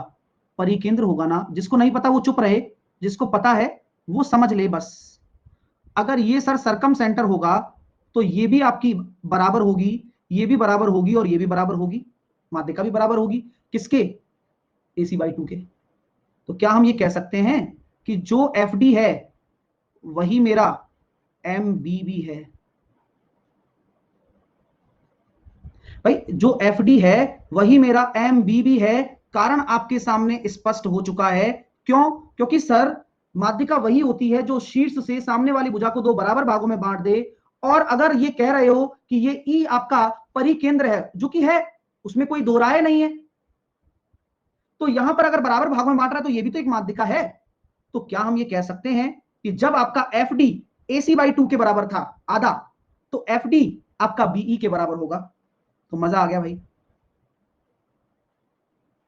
परिकेंद्र होगा ना। जिसको नहीं पता वो चुप रहे, जिसको पता है वो समझ ले बस। अगर ये सर सरकम सेंटर होगा, तो ये भी आपकी बराबर होगी, ये भी बराबर होगी और ये भी बराबर होगी। माध्यिका भी बराबर होगी किसके, AC/2 के। तो क्या हम ये कह सकते हैं कि जो FD है वही मेरा MB भी है। भाई जो FD है वही मेरा MB भी है, कारण आपके सामने स्पष्ट हो चुका है। क्यों? क्योंकि सर माध्यिका वही होती है जो शीर्ष से सामने वाली भुजा को दो बराबर भागों में बांट दे। और अगर ये कह रहे हो कि ये E आपका परिकेंद्र है, जो कि है, उसमें कोई दो राय नहीं है, तो यहां पर अगर बराबर भागों में बांट रहा है तो ये भी तो एक माध्यिका है। तो क्या हम ये कह सकते हैं कि जब आपका FD AC/2 के बराबर था आधा, तो FD आपका BE के बराबर होगा। तो मजा आ गया भाई।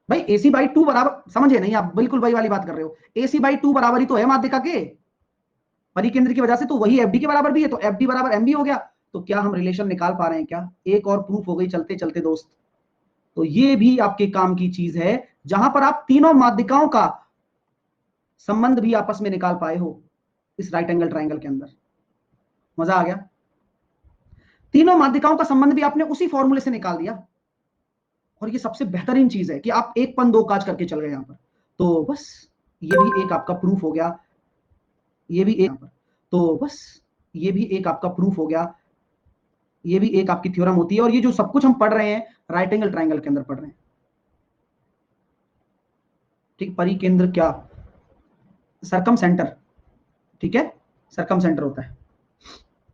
भाई AC/2 बराबर, समझे नहीं आप, बिल्कुल वही वाली बात कर रहे हो। AC/2 बराबर ही तो है माध्यिका के, परिकेंद्र की वजह से तो वही FD के बराबर भी है, तो FD बराबर MB हो गया। तो क्या हम रिलेशन निकाल पा रहे हैं क्या? एक और प्रूफ हो गई चलते चलते दोस्त। तो ये भी आपके काम की चीज है, जहां पर आप तीनों माध्यिकाओं का संबंध भी आपस में निकाल पाए हो इस राइट एंगल ट्राइंगल के अंदर। मजा आ गया। तीनों माध्यिकाओं का संबंध भी आपने उसी फॉर्मूले से निकाल दिया। और ये सबसे बेहतरीन चीज है कि आप एक पन दो काज करके चल गए यहां पर। तो बस ये भी एक आपका प्रूफ हो गया, ये भी एक पर। तो बस ये भी एक आपका प्रूफ हो गया, ये भी एक आपकी थ्योरम होती है। और ये जो सब कुछ हम पढ़ रहे हैं राइट एंगल ट्राइंगल के अंदर पढ़ रहे हैं। ठीक, परिकेंद्र क्या, सरकम सेंटर, ठीक है, सरकम सेंटर होता है।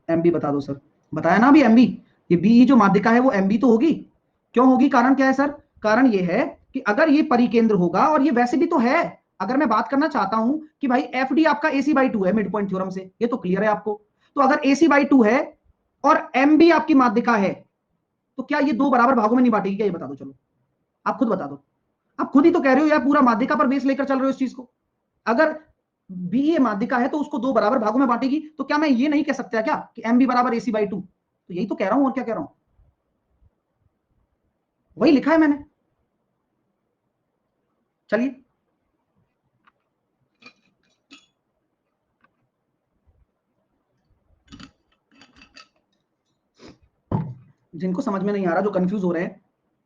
MB बता दो सर, बताया ना अभी MB। ये BE जो माध्यिका है वो MB तो होगी। क्यों होगी? कारण क्या है सर? कारण ये है कि अगर ये परिकेंद्र होगा, और ये वैसे भी तो है, अगर मैं बात करना चाहता हूं कि भाई FD आपका AC/2 है मिड पॉइंट थ्योरम से, ये तो क्लियर है आपको। तो अगर AC/2 है और MB आपकी माध्यिका है, तो क्या ये दो बराबर भागों में नहीं बांटेगी क्या? ये बता दो, चलो आप खुद बता दो। आप खुद ही तो कह रहे हो यार, पूरा माध्यिका पर बेस लेकर चल रहे हो इस चीज को। अगर BE माध्यिका है तो उसको दो बराबर भागों में बांटेगी, तो क्या मैं ये नहीं कह सकता क्या कि MB बराबर AC/2? तो यही तो कह रहा हूं, और क्या कह रहा हूं, वही लिखा है मैंने। चलिए, जिनको समझ में नहीं आ रहा, जो कंफ्यूज हो रहे हैं,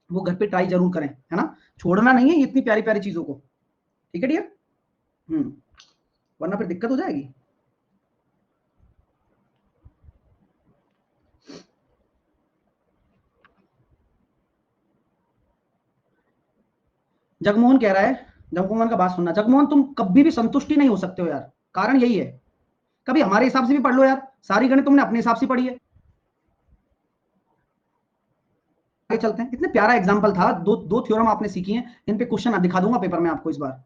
वो घर पे ट्राई जरूर करें, है ना। छोड़ना नहीं है इतनी प्यारी प्यारी चीजों को, ठीक है डियर। वरना फिर दिक्कत हो जाएगी। जगमोहन कह रहा है, जगमोहन का बात सुनना। जगमोहन तुम कभी भी संतुष्टि नहीं हो सकते हो यार, कारण यही है। कभी हमारे हिसाब से भी पढ़ लो यार, सारी गणित तुमने अपने हिसाब से पढ़ी है। आगे चलते हैं। इतने प्यारा एग्जांपल था, दो दो थ्योरम आपने सीखी हैं, इन पे क्वेश्चन दिखा दूंगा पेपर में आपको इस बार।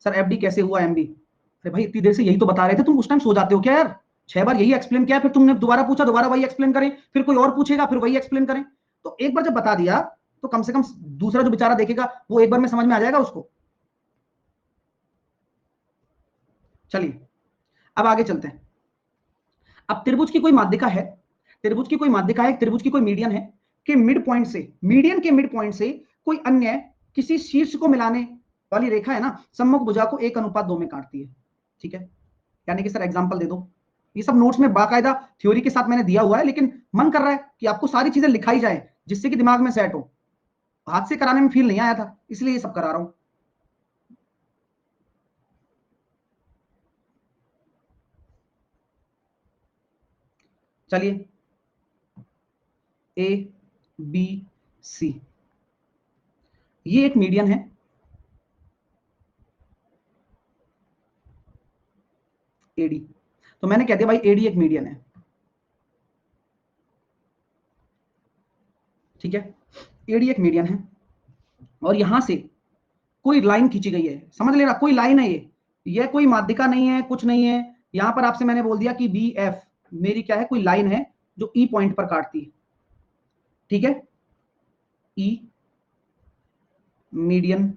सर FD कैसे हुआ MB? अरे भाई इतनी देर से यही तो बता रहे थे, तुम उस टाइम सो जाते हो क्या यार? 6 बार यही एक्सप्लेन किया, फिर तुमने दोबारा पूछा, दोबारा वही एक्सप्लेन करें, फिर कोई और पूछेगा, फिर वही एक्सप्लेन करें। तो एक बार जब बता दिया तो कम से कम दूसरा जो बेचारा देखेगा वो एक बार में समझ में आ जाएगा उसको। चलिए अब आगे चलते हैं। अब त्रिभुज की कोई माध्यिका है, त्रिभुज की कोई माध्यिका है, त्रिभुज की कोई मीडियन है, कि मिड पॉइंट से, मीडियन के मिड पॉइंट से कोई अन्य किसी शीर्ष को मिलाने वाली रेखा है ना, सम्मुख भुजा को 1:2 में काटती है। ठीक है, यानी कि सर एग्जांपल दे दो। ये सब नोट्स में बाकायदा थ्योरी के साथ मैंने दिया हुआ है, लेकिन मन कर रहा है कि आपको सारी चीजें लिखाई जाए जिससे कि दिमाग में सेट हो। हाथ से कराने में फील नहीं आया था, इसलिए ये सब करा रहा हूं। चलिए, ABC, ये एक मीडियन है, AD। तो मैंने कह दिया भाई AD एक मीडियन है, ठीक है। AD एक मीडियन है, और यहां से कोई लाइन खींची गई है, समझ लेना, कोई लाइन है ये कोई माध्यिका नहीं है, कुछ नहीं है। यहां पर आपसे मैंने बोल दिया कि BF मेरी क्या है, कोई लाइन है जो E पॉइंट पर काटती है, ठीक है। E मीडियन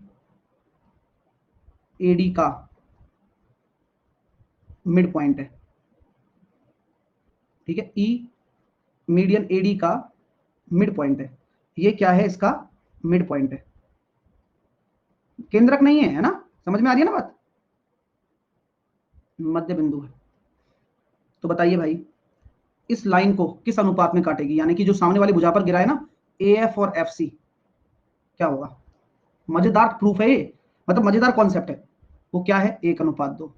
AD का मिड पॉइंट है, ठीक है। E मीडियन AD का मिड पॉइंट है, ये क्या है, इसका मिड पॉइंट है, केंद्रक नहीं है, है ना। समझ में आ रही है ना बात, मध्य बिंदु है। तो बताइए भाई, इस लाइन को किस अनुपात में काटेगी, यानी कि जो सामने वाली भुजा पर गिरा है ना, AF और FC, क्या होगा? मजेदार प्रूफ है ये, मतलब मजेदार कॉन्सेप्ट है। वो क्या है? 1:2।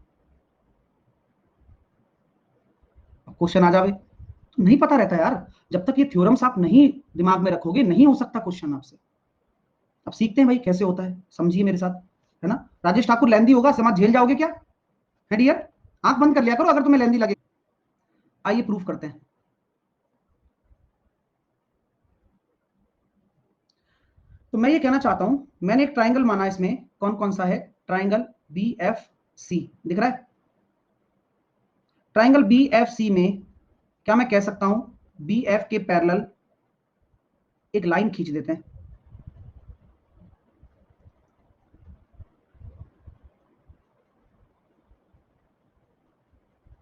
क्वेश्चन आ जावे तो नहीं पता रहता यार, जब तक ये थ्योरम्स आप नहीं दिमाग में रखोगे नहीं हो सकता क्वेश्चन आपसे। अब सीखते हैं भाई कैसे होता है, समझिए मेरे साथ, है ना। राजेश ठाकुर लेंदी होगा, समाज झेल जाओगे क्या? है डियर, आंख बंद कर लिया करो अगर तुम्हें लेंदी लगे। आइए प्रूफ करते हैं। तो मैं ये कहना चाहता हूं, मैंने एक ट्राइंगल माना, इसमें कौन कौन सा है? ट्राइंगल बी एफ सी दिख रहा है। ट्राइंगल बी एफ सी में क्या मैं कह सकता हूं? बी एफ के पैरेलल एक लाइन खींच देते हैं।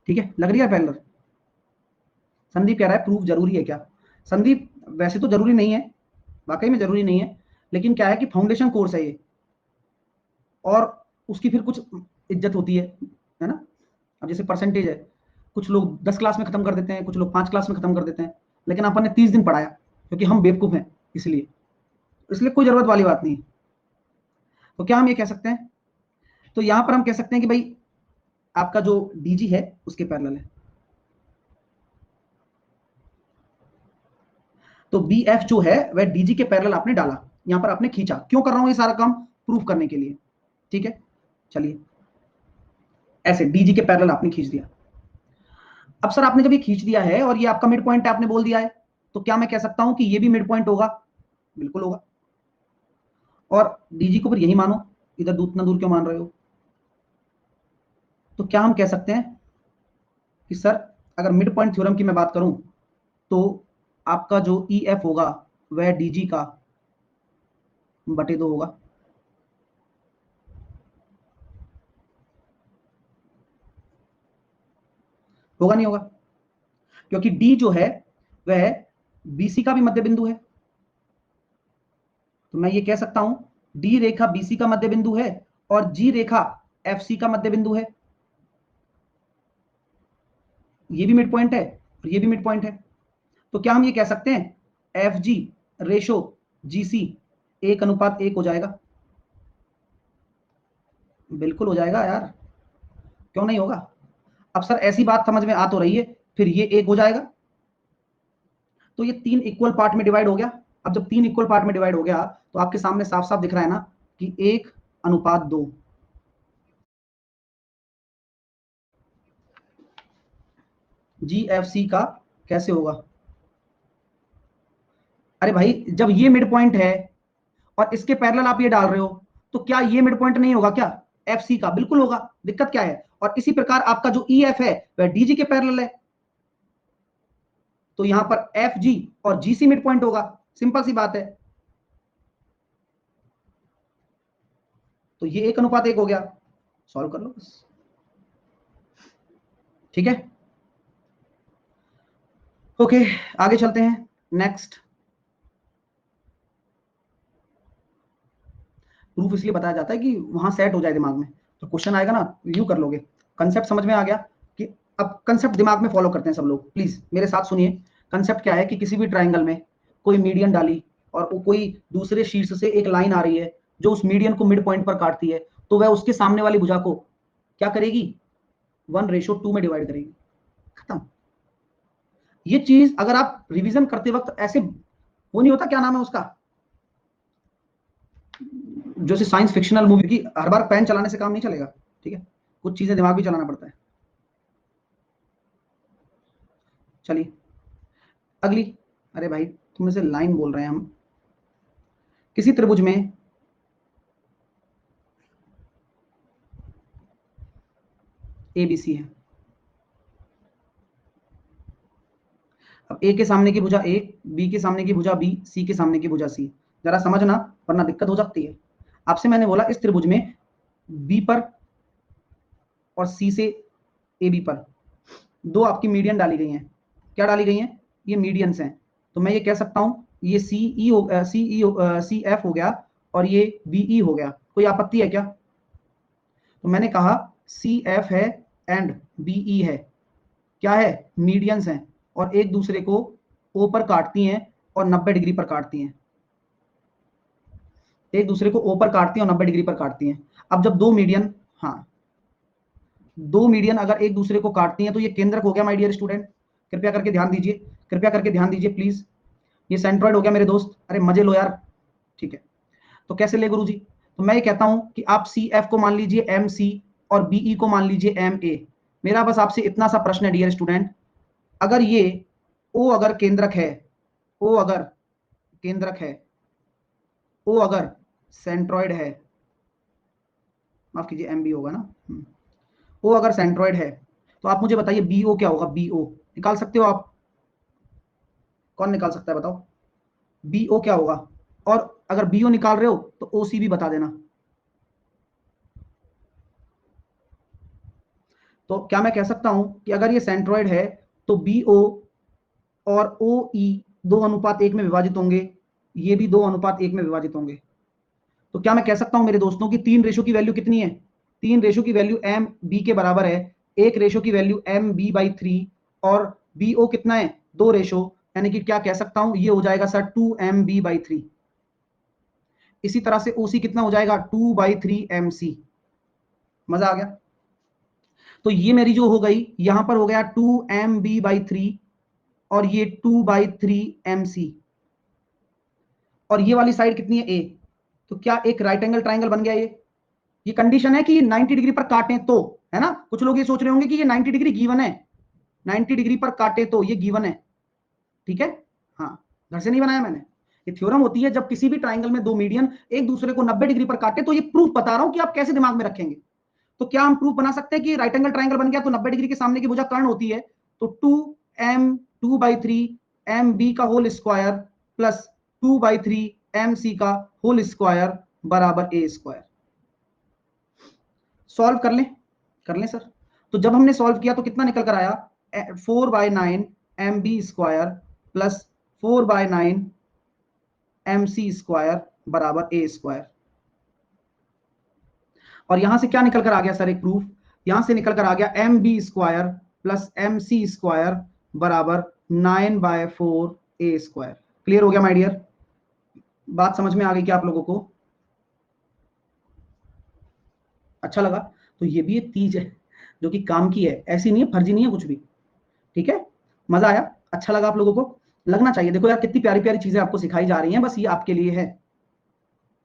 ठीक है, लग रही है पैरेलल? संदीप कह रहा है प्रूफ जरूरी है क्या? संदीप वैसे तो जरूरी नहीं है, वाकई में जरूरी नहीं है, लेकिन क्या है कि फाउंडेशन कोर्स है ये, और उसकी फिर कुछ इज्जत होती है ना। अब जैसे परसेंटेज है, कुछ लोग 10 क्लास में खत्म कर देते हैं, कुछ लोग 5 क्लास में खत्म कर देते हैं, लेकिन अपन ने 30 दिन पढ़ाया क्योंकि हम बेवकूफ हैं, इसलिए इसलिए कोई जरूरत वाली बात नहीं है। तो क्या हम ये कह सकते हैं? तो यहां पर हम कह सकते हैं कि भाई आपका जो डीजी है उसके पैरेलल है। तो बी एफ जो है वह डीजी के पैरेलल आपने डाला, यहां पर आपने खींचा। क्यों कर रहा हूं ये सारा काम? प्रूफ करने के लिए। ठीक है, चलिए, ऐसे डीजी के पैरेलल आपने खींच दिया। अब सर आपने जब ये खींच दिया है और ये आपका मिड पॉइंट आपने बोल दिया है, तो क्या मैं कह सकता हूं कि ये भी मिड पॉइंट होगा? बिल्कुल होगा। और डीजी को फिर यही मानो, इधर दूर ना दूर क्यों मान रहे हो? तो क्या हम कह सकते हैं कि सर अगर मिड पॉइंट थ्योरम की मैं बात करूं, तो आपका जो ई एफ होगा वह डीजी का बटे 2 होगा। होगा नहीं होगा? क्योंकि डी जो है वह बीसी का भी मध्य बिंदु है। तो मैं ये कह सकता हूं डी रेखा बीसी का मध्य बिंदु है और जी रेखा एफ सी का मध्य बिंदु है। ये भी मिड पॉइंट है और ये भी मिड पॉइंट है। तो क्या हम ये कह सकते हैं एफ जी रेशो जी सी 1:1 हो जाएगा? बिल्कुल हो जाएगा यार, क्यों नहीं होगा? अब सर ऐसी बात समझ में आ तो रही है, फिर ये 1 हो जाएगा। तो ये 3 इक्वल पार्ट में डिवाइड हो गया। अब जब 3 इक्वल पार्ट में डिवाइड हो गया तो आपके सामने साफ साफ दिख रहा है ना कि 1:2। जी एफ सी का कैसे होगा? अरे भाई जब ये मिड पॉइंट है और इसके पैरेलल आप ये डाल रहे हो, तो क्या ये मिड पॉइंट नहीं होगा क्या? एफ सी का बिल्कुल होगा, दिक्कत क्या है? और इसी प्रकार आपका जो ई एफ है वह डीजी के पैरेलल है, तो यहां पर एफ जी और जी सी मिड पॉइंट होगा। सिंपल सी बात है। तो ये 1:1 हो गया, सॉल्व कर लो बस। ठीक है, ओके, आगे चलते हैं। नेक्स्ट प्रूफ इसलिए बताया जाता है कि वहां सेट हो जाए दिमाग में, तो क्वेश्चन आएगा ना यू कर लोगे। कंसेप्ट समझ में आ गया कि अब कंसेप्ट दिमाग में फॉलो करते हैं सब लोग, प्लीज मेरे साथ सुनिए। कंसेप्ट क्या है कि किसी भी ट्राइंगल में कोई मीडियन डाली और वो कोई दूसरे शीर्ष से एक लाइन आ रही है जो उस मीडियन को मिड पॉइंट पर काटती है, तो वह उसके सामने वाली भुजा को क्या करेगी? 1:2 में डिवाइड करेगी। खत्म। ये चीज अगर आप रिवीजन करते वक्त ऐसे वो नहीं होता, क्या नाम है उसका, जो साइंस फिक्शनल मूवी की, हर बार पेन चलाने से काम नहीं चलेगा। ठीक है, कुछ चीजें दिमाग भी चलाना पड़ता है। चलिए अगली। अरे भाई तुम से लाइन बोल रहे हैं हम। किसी त्रिभुज में एबीसी है। अब ए के सामने की भुजा ए, बी के सामने की भुजा बी, सी के सामने की भुजा सी। जरा समझना वरना दिक्कत हो सकती है। आपसे मैंने बोला इस त्रिभुज में बी पर और सी से ए बी पर दो आपकी मीडियन डाली गई हैं। क्या डाली गई हैं? ये मीडियंस हैं। तो मैं ये कह सकता हूं ये सी ई हो, सी एफ हो गया और ये बी ई हो गया। कोई आपत्ति है क्या? तो मैंने कहा सी एफ है एंड बी ई है, क्या है? मीडियंस हैं और एक दूसरे को ओ पर काटती हैं और 90 डिग्री पर काटती हैं। एक दूसरे को ओ पर काटती हैं और 90 डिग्री पर काटती हैं। अब जब दो मीडियन, हाँ, दो मीडियन अगर एक दूसरे को काटती हैं तो ये केंद्रक हो गया माय डियर स्टूडेंट। कृपया करके ध्यान दीजिए, कृपया करके ध्यान दीजिए प्लीज। ये सेंट्रॉइड हो गया मेरे दोस्त, अरे मजे लो यार। ठीक है, तो कैसे ले गुरुजी? तो मैं ये कहता हूं कि आप सी एफ को मान लीजिए एम सी और बीई को मान लीजिए एम ए। मेरा बस आपसे इतना सा प्रश्न है डियर स्टूडेंट, अगर ये ओ अगर केंद्रक है, ओ अगर केंद्रक है, ओ अगर सेंट्रॉइड है, माफ कीजिए एम बी होगा ना, ओ अगर सेंट्रॉइड है, तो आप मुझे बताइए बी ओ क्या होगा? बी ओ निकाल सकते हो आप? कौन निकाल सकता है बताओ? बी ओ क्या होगा? और अगर बी ओ निकाल रहे हो तो ओ सी भी बता देना। तो क्या मैं कह सकता हूं कि अगर ये सेंट्रॉइड है तो बी ओ और ओ ई 2:1 में विभाजित होंगे, ये भी 2:1 में विभाजित होंगे। तो क्या मैं कह सकता हूं मेरे दोस्तों की 3 रेशो की वैल्यू कितनी है? 3 रेशो की वैल्यू एम बी के बराबर है, 1 रेशो की वैल्यू एम बी बाई 3, और बी ओ कितना है? 2 रेशो, यानी कि क्या कह सकता हूं, ये हो जाएगा सर 2 एम बी बाई 3। इसी तरह से ओसी कितना हो जाएगा? 2/3 एम सी। मजा आ गया? तो ये मेरी जो हो गई, यहां पर हो गया 2 MB/3 और ये 2/3 MC, और ये वाली साइड कितनी है? ए। तो क्या एक राइट एंगल ट्राइंगल बन गया ये कंडीशन है कि 90 डिग्री पर काटें तो, है ना? कुछ लोग ये सोच रहे होंगे कि ये 90 डिग्री गिवन है, 90 डिग्री पर काटे तो ये गिवन है, ठीक है? हाँ, घर से नहीं बनाया मैंने, ये थ्योरम होती है जब किसी भी ट्राइंगल में दो मीडियन एक दूसरे को 90 डिग्री पर काटे, तो ये प्रूफ बता रहा हूं कि आप कैसे दिमाग में रखेंगे। तो क्या हम प्रूफ बना सकते हैं कि राइट एंगल ट्राइंगल बन गया तो 90 डिग्री के सामने की भुजा कर्ण होती है, तो 2/3 MB का होल स्क्वायर प्लस 2/3 MC का होल स्क्वायर बराबर ए स्क्वायर। सॉल्व कर लें सर। तो जब हमने सॉल्व किया तो कितना निकल कर आया? 4/9 MB² प्लस 4/9 MC² बराबर ए स्क्वायर। और यहां से क्या निकल कर आ गया सर? एक प्रूफ यहां से निकल कर आ गया MB² प्लस MC² बराबर 9/4 A²। क्लियर हो गया माय डियर? बात समझ में आ गई क्या आप लोगों को? अच्छा लगा? तो ये भी एक चीज है जो कि काम की है, ऐसी नहीं है, फर्जी नहीं है कुछ भी, ठीक है? मजा आया? अच्छा लगा आप लोगों को? लगना चाहिए। देखो यार कितनी प्यारी प्यारी चीजें आपको सिखाई जा रही हैं, बस ये आपके लिए है।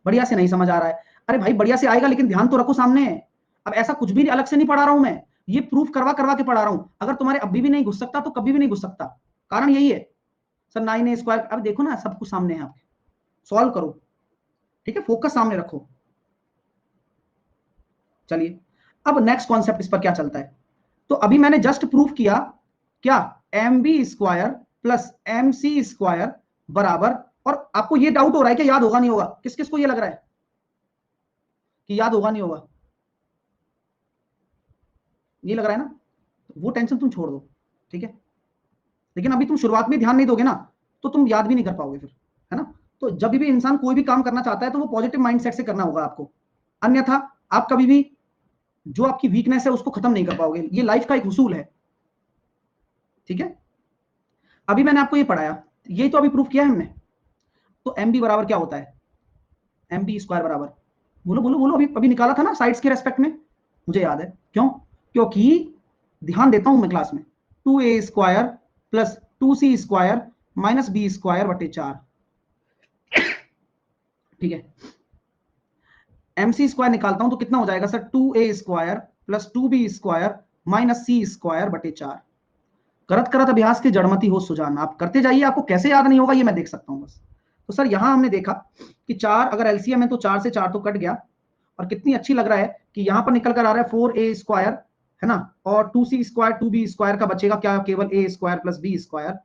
बढ़िया से नहीं समझ आ रहा है? अरे भाई बढ़िया से आएगा, लेकिन ध्यान तो रखो सामने है। अब ऐसा कुछ भी अलग से नहीं पढ़ा रहा हूं मैं, ये प्रूफ करवा करवा के पढ़ा रहा हूं। अगर तुम्हारे अभी भी नहीं घुस सकता तो कभी भी नहीं घुस सकता, कारण यही है। सर 9A², अब देखो ना सब कुछ सामने है आपके, सॉल्व करो, ठीक है? फोकस सामने रखो। चलिए, अब नेक्स्ट कॉन्सेप्ट इस पर क्या चलता है। तो अभी मैंने जस्ट प्रूफ किया क्या? MB² प्लस MC² बराबर, और आपको ये डाउट हो रहा है कि याद होगा नहीं होगा? किस किस को ये लग रहा है कि याद होगा नहीं होगा? ये लग रहा है ना? वो टेंशन तुम छोड़ दो, ठीक है? लेकिन अभी तुम शुरुआत में ध्यान नहीं दोगे ना, तो तुम याद भी नहीं कर पाओगे फिर, है ना? तो जब भी इंसान कोई भी काम करना चाहता है तो वो पॉजिटिव माइंडसेट से करना होगा आपको, अन्यथा आप कभी भी जो आपकी वीकनेस है उसको खत्म नहीं कर पाओगे। ये लाइफ का एक उसूल है, ठीक है? अभी मैंने आपको ये पढ़ाया, ये तो अभी प्रूफ किया है हमने। तो एम बी बराबर क्या होता है? MB² बराबर, बोलो बोलो बोलो, अभी अभी निकाला था ना साइड्स के रेस्पेक्ट में, मुझे याद है। क्यों? क्योंकि ध्यान देता हूं मैं क्लास में। 2A² plus 2C² minus B²/4, ठीक है? MC² निकालता हूं तो कितना हो जाएगा sir? 2A² plus 2B² minus C²/4। करत करत अभ्यास के जड़मती हो सुजान, आप करते जाइए, आपको कैसे याद नहीं होगा ये मैं देख सकता हूं बस। तो सर यहां हमने देखा कि 4 अगर एलसीएम है तो 4 से 4 तो कट गया, और कितनी अच्छी लग रहा है कि यहां पर निकल कर आ रहा है 4A², है ना? और 2C² 2B² का बचेगा क्या? केवल A² प्लस B²,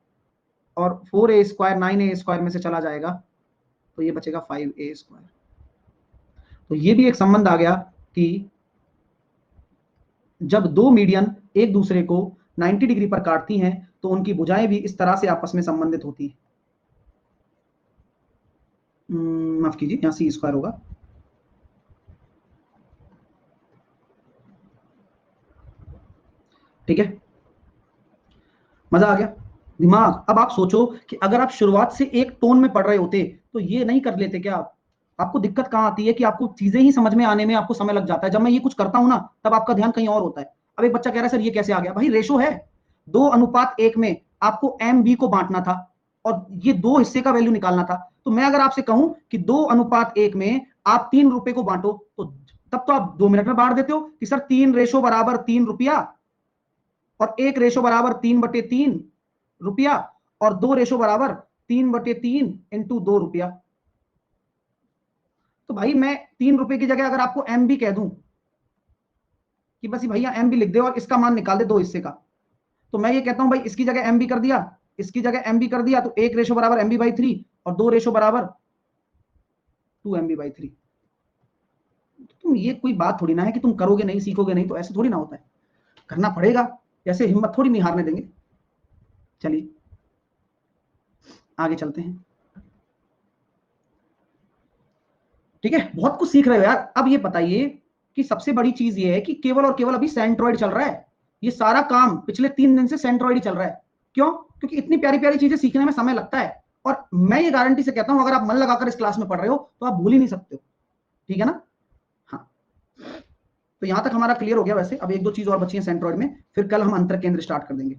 और 4A² 9A² में से चला जाएगा तो ये बचेगा 5A²। तो ये भी एक संबंध आ गया कि जब दो मीडियन एक दूसरे को 90 डिग्री पर काटती हैं तो उनकी भुजाएं भी इस तरह से आपस में संबंधित होती हैं। माफ कीजिए, यहां C² होगा, ठीक है? मजा आ गया? दिमाग, अब आप सोचो कि अगर आप शुरुआत से एक टोन में पढ़ रहे होते तो ये नहीं कर लेते क्या आप? आपको दिक्कत कहां आती है कि आपको चीजें ही समझ में आने में आपको समय लग जाता है। जब मैं ये कुछ करता हूं ना, तब आपका ध्यान कहीं और होता है। अब एक बच्चा कह रहा है सर ये कैसे आ गया? भाई रेशो है, 2:1 में आपको एम बी को बांटना था और ये 2 हिस्से का वैल्यू निकालना था। तो मैं अगर आपसे कहूं कि 2:1 में आप 3 रुपए को बांटो, तो तब तो आप 2 मिनट में बांट देते हो कि सर 3 रेशो बराबर 3 रुपया और 1 रेशो बराबर 3/3 रुपया और 2 रेशो बराबर 3/3 इंटू 2 रुपया। तो भाई मैं 3 रुपए की जगह अगर आपको एम बी कह दूं कि बस भैया एम बी लिख दे और इसका मान निकाल दे 2 हिस्से का, तो मैं ये कहता हूं भाई इसकी जगह एम बी कर दिया, इसकी जगह एम बी कर दिया, तो 1 रेशो बराबर एम बी बाई 3 और 2 रेशो बराबर 2 एम बी बाई 3। तुम ये कोई बात थोड़ी ना है कि तुम करोगे नहीं, सीखोगे नहीं, तो ऐसे थोड़ी ना होता है, करना पड़ेगा, ऐसे हिम्मत थोड़ी नहीं हारने देंगे। चलिए आगे चलते हैं। ठीक है, बहुत कुछ सीख रहे हो यार। अब ये बताइए कि सबसे बड़ी चीज ये है कि केवल और केवल अभी सेंट्रोइड चल रहा है। ये सारा काम पिछले 3 दिन से सेंट्रोइड ही चल रहा है। क्यों? क्योंकि इतनी प्यारी प्यारी चीजें सीखने में समय लगता है, और मैं ये गारंटी से कहता हूं अगर आप मन लगाकर इस क्लास में पढ़ रहे हो तो आप भूल ही नहीं सकते हो। ठीक है ना? हाँ, तो यहां तक हमारा क्लियर हो गया। वैसे अब 1-2 चीज और बची है सेंट्रोइड में, फिर कल हम अंतर केंद्र स्टार्ट कर देंगे।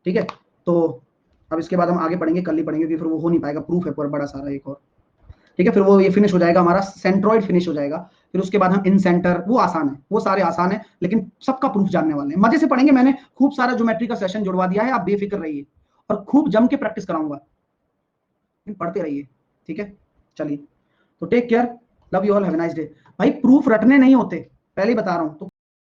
ठीक है, तो अब इसके बाद हम आगे पढ़ेंगे, कल ही पढ़ेंगे, क्योंकि फिर वो हो नहीं पाएगा, प्रूफ है पर बड़ा सारा एक और। ठीक है, फिर वो ये फिनिश हो जाएगा, हमारा सेंट्रोइड फिनिश हो जाएगा। फिर उसके बाद हम इन सेंटर, वो आसान है, वो सारे आसान है, लेकिन सबका प्रूफ जानने वाले हैं, मजे से पढ़ेंगे। मैंने खूब सारा ज्योमेट्री का सेशन जुड़वा दिया है, आप बेफिक्र रहिए, और खूब जम के प्रैक्टिस कराऊंगा, पढ़ते रहिए। ठीक है, चलिए, तो take care, love you all, have a nice day. भाई प्रूफ रटने नहीं होते, पहले ही बता रहा हूं। तो